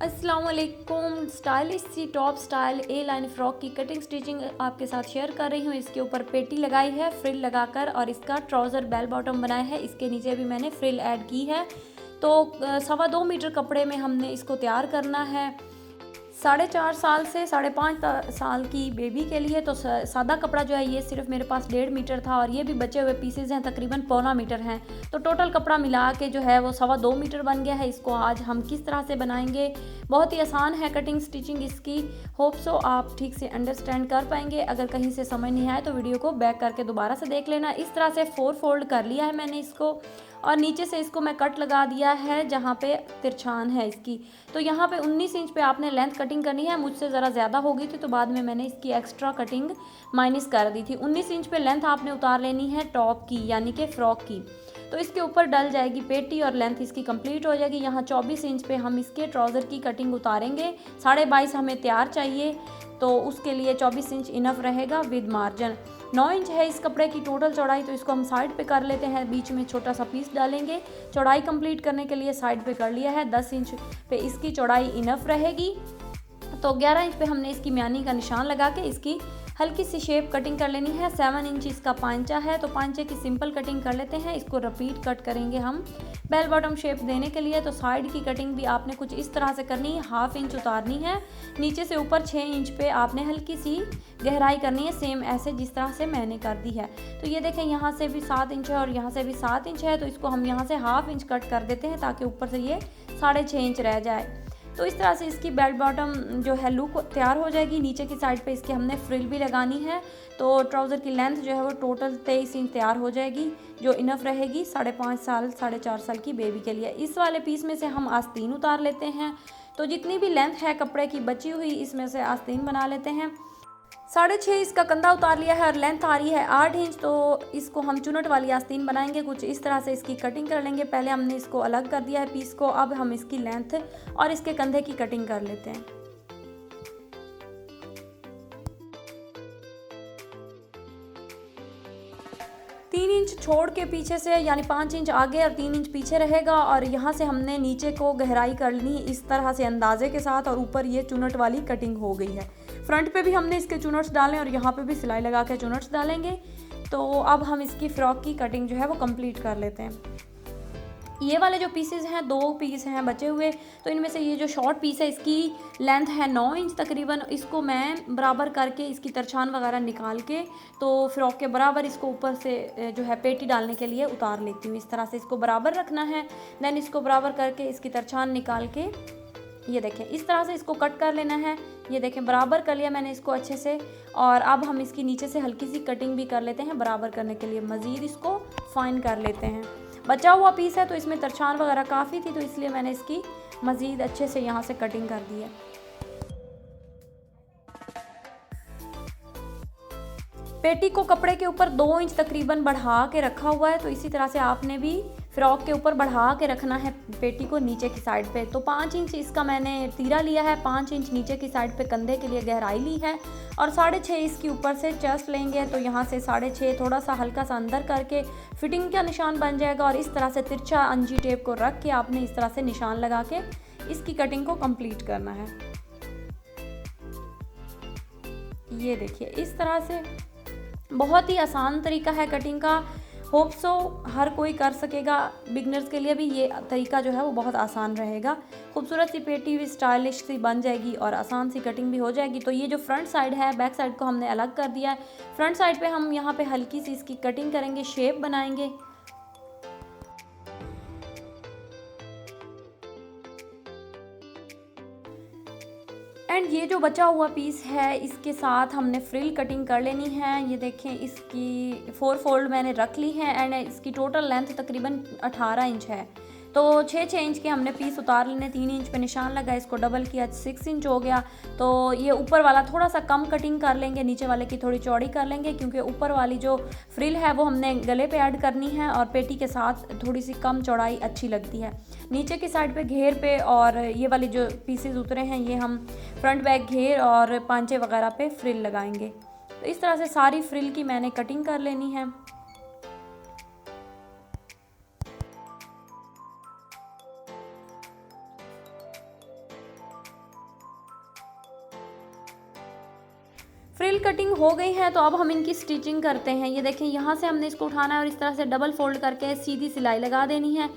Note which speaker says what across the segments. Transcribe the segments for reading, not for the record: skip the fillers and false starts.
Speaker 1: अस्सलाम वालेकुम। स्टाइलिश सी top style ए line frock की कटिंग स्टिचिंग आपके साथ शेयर कर रही हूँ। इसके ऊपर पेटी लगाई है फ्रिल लगाकर और इसका ट्राउज़र बेल बॉटम बनाया है। इसके नीचे भी मैंने फ्रिल ऐड की है। तो 2.25 मीटर कपड़े में हमने इसको तैयार करना है। 4.5 साल से 5.5 साल की बेबी के लिए। तो सादा कपड़ा जो है ये सिर्फ मेरे पास 1.5 मीटर था और ये भी बचे हुए पीसेज हैं तकरीबन 1.25 मीटर हैं। तो टोटल कपड़ा मिला के जो है वो 2.25 मीटर बन गया है। इसको आज हम किस तरह से बनाएंगे, बहुत ही आसान है कटिंग स्टिचिंग इसकी। होप सो आप ठीक से अंडरस्टैंड कर पाएंगे। अगर कहीं से समझ नहीं आए तो वीडियो को बैक करके दोबारा से देख लेना। इस तरह से 4 फोल्ड कर लिया है मैंने इसको और नीचे से इसको मैं कट लगा दिया है जहाँ पे तिरछान है इसकी। तो यहाँ पे 19 इंच पे आपने लेंथ कटिंग करनी है। मुझसे ज़रा ज़्यादा हो गई थी तो बाद में मैंने इसकी एक्स्ट्रा कटिंग माइनस कर दी थी। 19 इंच पे लेंथ आपने उतार लेनी है टॉप की, यानी कि फ़्रॉक की। तो इसके ऊपर डल जाएगी पेटी और लेंथ इसकी कंप्लीट हो जाएगी। यहाँ 24 इंच पे हम इसके ट्राउज़र की कटिंग उतारेंगे। 22.5 हमें तैयार चाहिए, तो उसके लिए 24 इंच इनफ रहेगा विद मार्जिन। 9 इंच है इस कपड़े की टोटल चौड़ाई, तो इसको हम साइड पे कर लेते हैं। बीच में छोटा सा पीस डालेंगे। चौड़ाई कंप्लीट करने के लिए साइड पे कर लिया है। 10 इंच पे इसकी चौड़ाई इनफ रहेगी। तो 11 इंच पे हमने इसकी म्यानी का निशान लगा के इसकी हल्की सी शेप कटिंग कर लेनी है। 7 इंच इसका पांचा है, तो पांचे की सिंपल कटिंग कर लेते हैं। इसको रिपीट कट करेंगे हम बेल बॉटम शेप देने के लिए। तो साइड की कटिंग भी आपने कुछ इस तरह से करनी है। 1/2 इंच उतारनी है। नीचे से ऊपर 6 इंच पे आपने हल्की सी गहराई करनी है, सेम ऐसे जिस तरह से मैंने कर दी है। तो ये देखें, यहाँ से भी 7 इंच है और यहाँ से भी 7 इंच है। तो इसको हम यहाँ से 1/2 इंच कट कर देते हैं ताकि ऊपर से ये 6.5 इंच रह जाए। तो इस तरह से इसकी बेल्ट बॉटम जो है लुक तैयार हो जाएगी। नीचे की साइड पे इसके हमने फ्रिल भी लगानी है। तो ट्राउज़र की लेंथ जो है वो टोटल 23 इंच तैयार हो जाएगी, जो इनफ रहेगी 5.5 साल 4.5 साल की बेबी के लिए। इस वाले पीस में से हम आस्तीन उतार लेते हैं। तो जितनी भी लेंथ है कपड़े की बची हुई, इसमें से आस्तीन बना लेते हैं। 6.5 इसका कंधा उतार लिया है और लेंथ आ रही है 8 इंच। तो इसको हम चुनट वाली आस्तीन बनाएंगे। कुछ इस तरह से इसकी कटिंग कर लेंगे। पहले हमने इसको अलग कर दिया है पीस को। अब हम इसकी लेंथ और इसके कंधे की कटिंग कर लेते हैं। तीन इंच छोड़ के पीछे से, यानी 5 इंच आगे और 3 इंच पीछे रहेगा। और यहाँ से हमने नीचे को गहराई कर ली इस तरह से अंदाजे के साथ, और ऊपर ये चुनट वाली कटिंग हो गई है। फ्रंट पे भी हमने इसके चुनट्स डालें और यहाँ पे भी सिलाई लगा के चुनट्स डालेंगे। तो अब हम इसकी फ्रॉक की कटिंग जो है वो कंप्लीट कर लेते हैं। ये वाले जो पीसेस हैं, 2 पीस हैं बचे हुए। तो इनमें से ये जो शॉर्ट पीस है इसकी लेंथ है 9 इंच तकरीबन। इसको मैं बराबर करके इसकी तरछान वगैरह निकाल के तो फ्रॉक के बराबर इसको ऊपर से जो है पेटी डालने के लिए उतार लेती हूँ। इस तरह से इसको बराबर रखना है। देन इसको बराबर करके इसकी तरछान निकाल के ये देखें इस तरह से इसको कट कर लेना है। ये देखें बराबर कर लिया मैंने इसको अच्छे से। और अब हम इसकी नीचे से हल्की सी कटिंग भी कर लेते हैं बराबर करने के लिए। मज़ीद इसको फाइन कर लेते हैं। बचा हुआ पीस है तो इसमें तरछान वगैरह काफ़ी थी, तो इसलिए मैंने इसकी मज़ीद अच्छे से यहाँ से कटिंग कर दी है। पेटी को कपड़े के ऊपर 2 इंच तकरीबन बढ़ा के रखा हुआ है। तो इसी तरह से आपने भी फ्रॉक के ऊपर बढ़ा के रखना है पेटी को नीचे की साइड पे। तो 5 इंच इसका मैंने तीरा लिया है। 5 इंच नीचे की साइड पे कंधे के लिए गहराई ली है और 6.5 इसकी ऊपर से चेस्ट लेंगे। तो यहाँ से 6.5 थोड़ा सा हल्का सा अंदर करके फिटिंग का निशान बन जाएगा। और इस तरह से तिरछा अंजी टेप को रख के आपने इस तरह से निशान लगा के इसकी कटिंग को कंप्लीट करना है। ये देखिए इस तरह से बहुत ही आसान तरीका है कटिंग का। होप सो हर कोई कर सकेगा। बिगनर्स के लिए भी ये तरीका जो है वो बहुत आसान रहेगा। खूबसूरत सी पेटी भी स्टाइलिश सी बन जाएगी और आसान सी कटिंग भी हो जाएगी। तो ये जो फ्रंट साइड है, बैक साइड को हमने अलग कर दिया है। फ्रंट साइड पे हम यहाँ पे हल्की सी इसकी कटिंग करेंगे, शेप बनाएंगे। एंड ये जो बचा हुआ पीस है इसके साथ हमने फ्रिल कटिंग कर लेनी है। ये देखें इसकी 4 फोल्ड मैंने रख ली है एंड इसकी टोटल लेंथ तकरीबन 18 इंच है। तो 6 इंच के हमने पीस उतार लेने। 3 इंच पे निशान लगा, इसको डबल किया 6 इंच हो गया। तो ये ऊपर वाला थोड़ा सा कम कटिंग कर लेंगे, नीचे वाले की थोड़ी चौड़ी कर लेंगे, क्योंकि ऊपर वाली जो फ्रिल है वो हमने गले पे ऐड करनी है और पेटी के साथ थोड़ी सी कम चौड़ाई अच्छी लगती है। नीचे की साइड पे घेर पे और ये वाली जो पीसेस उतरे हैं ये हम फ्रंट बैक घेर और पांचे वगैरह पे फ्रिल लगाएंगे। तो इस तरह से सारी फ्रिल की मैंने कटिंग कर लेनी है। फ्रिल कटिंग हो गई है, तो अब हम इनकी स्टिचिंग करते हैं। ये देखें, यहाँ से हमने इसको उठाना है और इस तरह से डबल फोल्ड करके सीधी सिलाई लगा देनी है।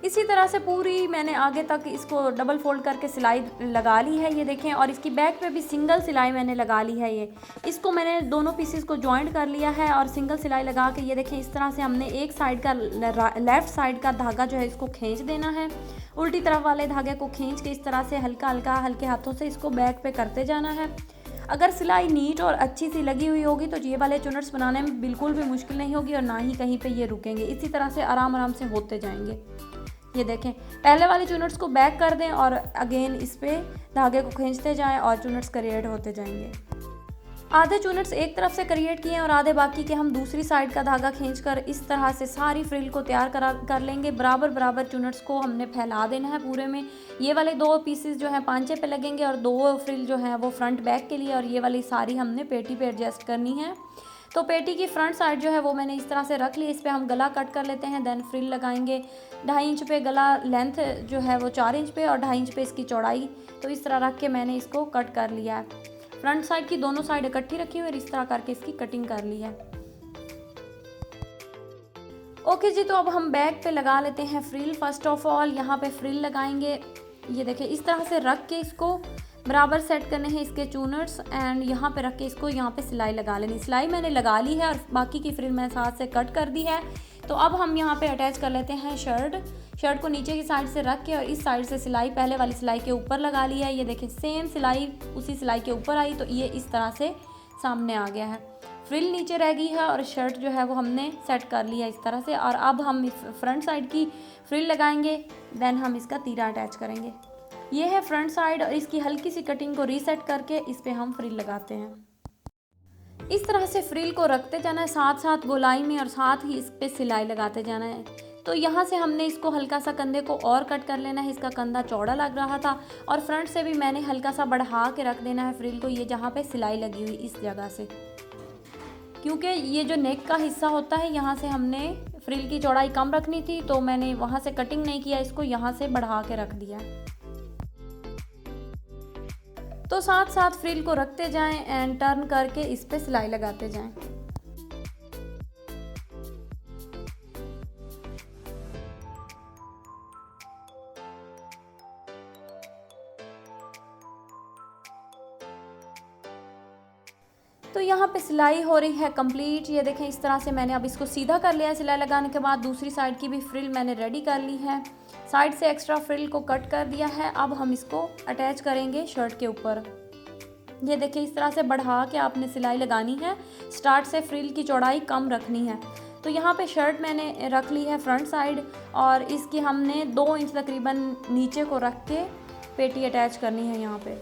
Speaker 1: इसी तरह से पूरी मैंने आगे तक इसको डबल फोल्ड करके सिलाई लगा ली है। ये देखें, और इसकी बैक पे भी सिंगल सिलाई मैंने लगा ली है। ये इसको मैंने दोनों पीसेस को जॉइंट कर लिया है और सिंगल सिलाई लगा के ये देखें इस तरह से हमने एक साइड का लेफ़्ट साइड का धागा जो है इसको खींच देना है। उल्टी तरफ वाले धागे को खींच के इस तरह से हल्का हल्के हाथों से इसको बैक पे करते जाना है। अगर सिलाई नीट और अच्छी सी लगी हुई होगी तो ये वाले चुनट्स बनाने में बिल्कुल भी मुश्किल नहीं होगी और ना ही कहीं पे ये रुकेंगे। इसी तरह से आराम से होते जाएंगे। ये देखें, पहले वाले चुनट्स को बैक कर दें और अगेन इस पे धागे को खींचते जाएं और चुनट्स क्रिएट होते जाएंगे। आधे चुनट्स एक तरफ से क्रिएट किए और आधे बाकी के हम दूसरी साइड का धागा खींचकर इस तरह से सारी फ्रिल को तैयार कर लेंगे। बराबर चुनट्स को हमने फैला देना है पूरे में। ये वाले 2 पीसेस जो है पांचे पे लगेंगे और 2 फ्रिल जो है वो फ्रंट बैक के लिए, और ये वाली सारी हमने पेटी पे एडजस्ट करनी है। तो पेटी की फ्रंट साइड जो है वो मैंने इस तरह से रख ली। इस पर हम गला कट कर लेते हैं, देन फ्रिल लगाएंगे। 2.5 इंच पे गला लेंथ जो है वो 4 इंच पे और 2.5 इंच पे इसकी चौड़ाई। तो इस तरह रख के मैंने इसको कट कर लिया है। फ्रंट साइड की दोनों साइड इकट्ठी रखी हुई और इस तरह करके इसकी कटिंग कर ली है। ओके जी, तो अब हम बैक पे लगा लेते हैं फ्रिल। फर्स्ट ऑफ ऑल यहाँ पे फ्रिल लगाएंगे। ये देखिए, इस तरह से रख के इसको बराबर सेट करने हैं इसके चूनर्स एंड यहाँ पे रख के इसको यहाँ पे सिलाई लगा लेनी। सिलाई मैंने लगा ली है और बाकी की फ्रिल मैंने साथ से कट कर दी है। तो अब हम यहाँ पे अटैच कर लेते हैं शर्ट को नीचे की साइड से रख के और इस साइड से सिलाई पहले वाली सिलाई के ऊपर लगा ली है। ये देखिए, सेम सिलाई उसी सिलाई के ऊपर आई, तो ये इस तरह से सामने आ गया है। फ्रिल नीचे रह गई है और शर्ट जो है वो हमने सेट कर लिया इस तरह से। और अब हम फ्रंट साइड की फ्रिल लगाएंगे, देन हम इसका तीरा अटैच करेंगे। ये है फ्रंट साइड और इसकी हल्की सी कटिंग को रीसेट करके इस पे हम फ्रिल लगाते हैं। इस तरह से फ्रिल को रखते जाना है साथ गोलाई में और साथ ही इस पे सिलाई लगाते जाना है। तो यहाँ से हमने इसको हल्का सा कंधे को और कट कर लेना है। इसका कंधा चौड़ा लग रहा था और फ्रंट से भी मैंने हल्का सा बढ़ा के रख देना है फ्रिल को, ये जहाँ पे सिलाई लगी हुई इस जगह से, क्योंकि ये जो नेक का हिस्सा होता है यहाँ से हमने फ्रिल की चौड़ाई कम रखनी थी, तो मैंने वहाँ से कटिंग नहीं किया, इसको यहाँ से बढ़ा के रख दिया। तो साथ फ्रिल को रखते जाएं एंड टर्न करके इस पे सिलाई लगाते जाएं। तो यहाँ पे सिलाई हो रही है कंप्लीट। ये देखें, इस तरह से मैंने अब इसको सीधा कर लिया है। सिलाई लगाने के बाद दूसरी साइड की भी फ्रिल मैंने रेडी कर ली है। साइड से एक्स्ट्रा फ्रिल को कट कर दिया है। अब हम इसको अटैच करेंगे शर्ट के ऊपर। ये देखिए, इस तरह से बढ़ा के आपने सिलाई लगानी है। स्टार्ट से फ्रिल की चौड़ाई कम रखनी है। तो यहाँ पे शर्ट मैंने रख ली है फ्रंट साइड और इसकी हमने 2 इंच तकरीबन नीचे को रख के पेटी अटैच करनी है यहाँ पे।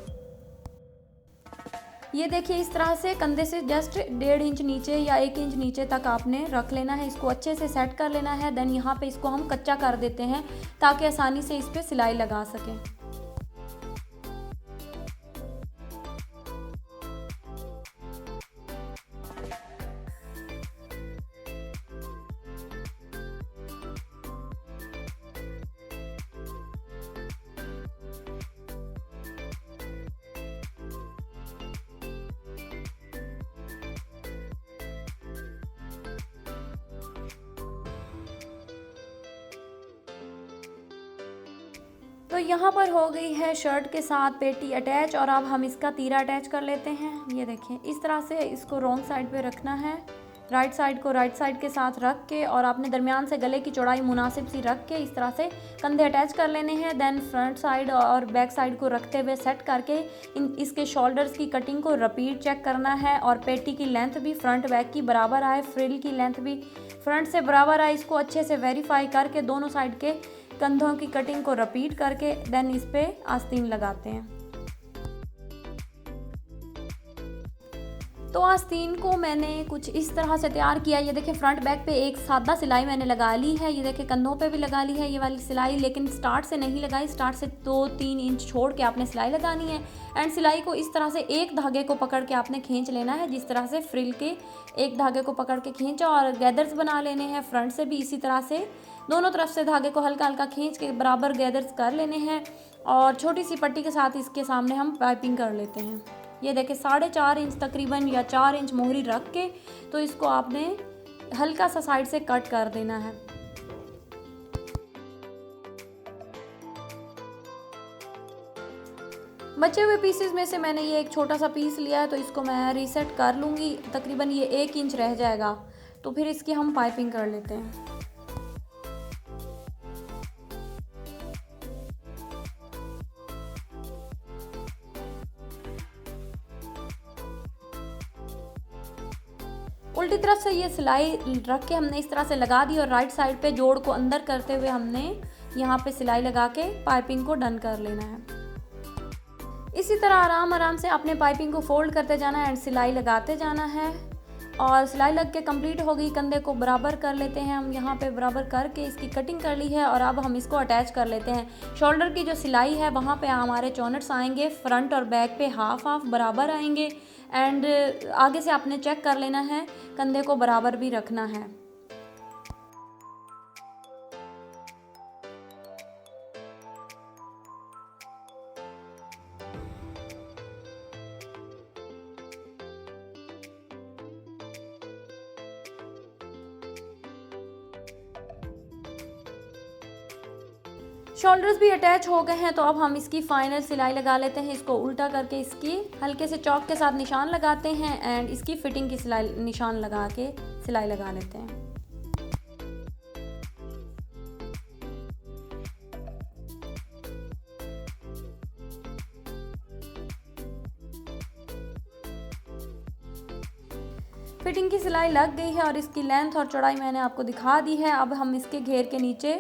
Speaker 1: ये देखिए, इस तरह से कंधे से जस्ट 1.5 इंच नीचे या 1 इंच नीचे तक आपने रख लेना है। इसको अच्छे से सेट कर लेना है। देन यहाँ पे इसको हम कच्चा कर देते हैं ताकि आसानी से इस पर सिलाई लगा सकें। तो यहाँ पर हो गई है शर्ट के साथ पेटी अटैच और अब हम इसका तीरा अटैच कर लेते हैं। ये देखें, इस तरह से इसको रॉन्ग साइड पे रखना है। राइट साइड को राइट साइड के साथ रख के और आपने दरमियान से गले की चौड़ाई मुनासिब सी रख के इस तरह से कंधे अटैच कर लेने हैं। देन फ्रंट साइड और बैक साइड को रखते हुए सेट करके इसके शोल्डर्स की कटिंग को रिपीट चेक करना है और पेटी की लेंथ भी फ्रंट बैक की बराबर आए, फ्रिल की लेंथ भी फ्रंट से बराबर आए। इसको अच्छे से वेरीफाई करके दोनों साइड के कंधों की कटिंग को रिपीट करके देन इस पे आस्तीन लगाते हैं। तो आस्तीन को मैंने कुछ इस तरह से तैयार किया। ये देखिए, फ्रंट बैक पे एक सादा सिलाई मैंने लगा ली है। ये देखिए, कंधों पे भी लगा ली है ये वाली सिलाई, लेकिन स्टार्ट से नहीं लगाई। स्टार्ट से 2-3 इंच छोड़ के आपने सिलाई लगानी है एंड सिलाई को इस तरह से एक धागे को पकड़ के आपने खींच लेना है। जिस तरह से फ्रिल के एक धागे को पकड़ के खींचा और गैदर्स बना लेने हैं। फ्रंट से भी इसी तरह से दोनों तरफ से धागे को हल्का हल्का खींच के बराबर गैदर्स कर लेने हैं और छोटी सी पट्टी के साथ इसके सामने हम पाइपिंग कर लेते हैं। ये देखें 4.5 इंच तकरीबन या 4 इंच मोहरी रख के तो इसको आपने हल्का सा साइड से कट कर देना है। बचे हुए पीसेस में से मैंने ये एक छोटा सा पीस लिया है तो इसको मैं रीसेट कर लूँगी। तकरीबन ये 1 इंच रह जाएगा तो फिर इसकी हम पाइपिंग कर लेते हैं। उल्टी तरफ से ये सिलाई रख के हमने इस तरह से लगा दी और राइट साइड पे जोड़ को अंदर करते हुए हमने यहाँ पे सिलाई लगा के पाइपिंग को डन कर लेना है। इसी तरह आराम आराम से अपने पाइपिंग को फोल्ड करते जाना है एंड सिलाई लगाते जाना है। और सिलाई लग के कंप्लीट हो गई। कंधे को बराबर कर लेते हैं हम, यहाँ पे बराबर करके इसकी कटिंग कर ली है और अब हम इसको अटैच कर लेते हैं। शोल्डर की जो सिलाई है वहाँ पे हमारे चौनट्स आएंगे, फ्रंट और बैक पे हाफ हाफ बराबर आएंगे एंड आगे से आपने चेक कर लेना है, कंधे को बराबर भी रखना है। शोल्डर्स भी अटैच हो गए हैं तो अब हम इसकी फाइनल सिलाई लगा लेते हैं। इसको उल्टा करके इसकी हल्के से चौक के साथ निशान लगाते हैं एंड इसकी फिटिंग की सिलाई निशान लगा के सिलाई लगा लेते हैं। फिटिंग की सिलाई लग गई है और इसकी लेंथ और चौड़ाई मैंने आपको दिखा दी है। अब हम इसके घेर के नीचे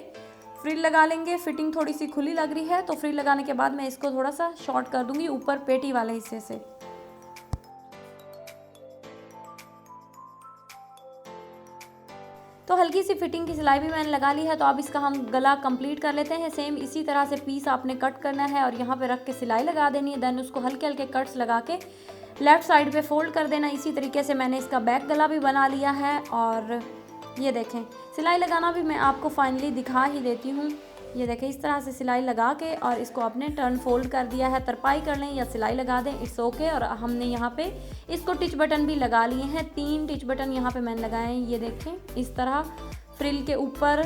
Speaker 1: फ्रिल लगा लेंगे। फिटिंग थोड़ी सी खुली लग रही है तो फ्रिल लगाने के बाद मैं इसको थोड़ा सा शॉर्ट कर दूंगी ऊपर पेटी वाले हिस्से से। तो हल्की सी फिटिंग की सिलाई भी मैंने लगा ली है तो अब इसका हम गला कंप्लीट कर लेते हैं। सेम इसी तरह से पीस आपने कट करना है और यहाँ पे रख के सिलाई लगा देनी है। देन उसको हल्के हल्के कट्स लगा के लेफ़्ट साइड पे फोल्ड कर देना। इसी तरीके से मैंने इसका बैक गला भी बना लिया है और ये देखें सिलाई लगाना भी मैं आपको फाइनली दिखा ही देती हूँ। ये देखें इस तरह से सिलाई लगा के और इसको आपने टर्न फोल्ड कर दिया है। तरपाई कर लें या सिलाई लगा दें, इट्स ओके। और हमने यहाँ पे इसको टिच बटन भी लगा लिए हैं। 3 टिच बटन यहाँ पे मैंने लगाए हैं। ये देखें इस तरह फ्रिल के ऊपर।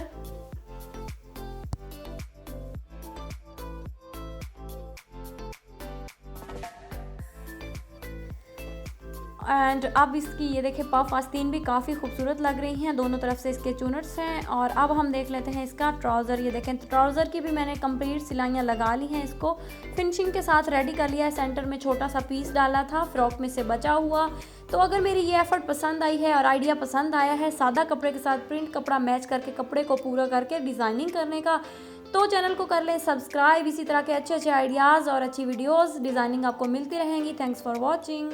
Speaker 1: एंड अब इसकी ये देखें पफ आस्तीन भी काफ़ी खूबसूरत लग रही हैं। दोनों तरफ से इसके चूनट्स हैं। और अब हम देख लेते हैं इसका ट्राउज़र। ये देखें ट्राउज़र की भी मैंने कंप्लीट सिलाइयाँ लगा ली हैं। इसको फिनिशिंग के साथ रेडी कर लिया है। सेंटर में छोटा सा पीस डाला था फ्रॉक में से बचा हुआ। तो अगर मेरी ये एफर्ट पसंद आई है और आइडिया पसंद आया है सादा कपड़े के साथ प्रिंट कपड़ा मैच करके कपड़े को पूरा करके डिज़ाइनिंग करने का, तो चैनल को कर लें सब्सक्राइब। इसी तरह के अच्छे अच्छे आइडियाज़ और अच्छी वीडियोज़ डिज़ाइनिंग आपको मिलती रहेंगी। Thanks for watching.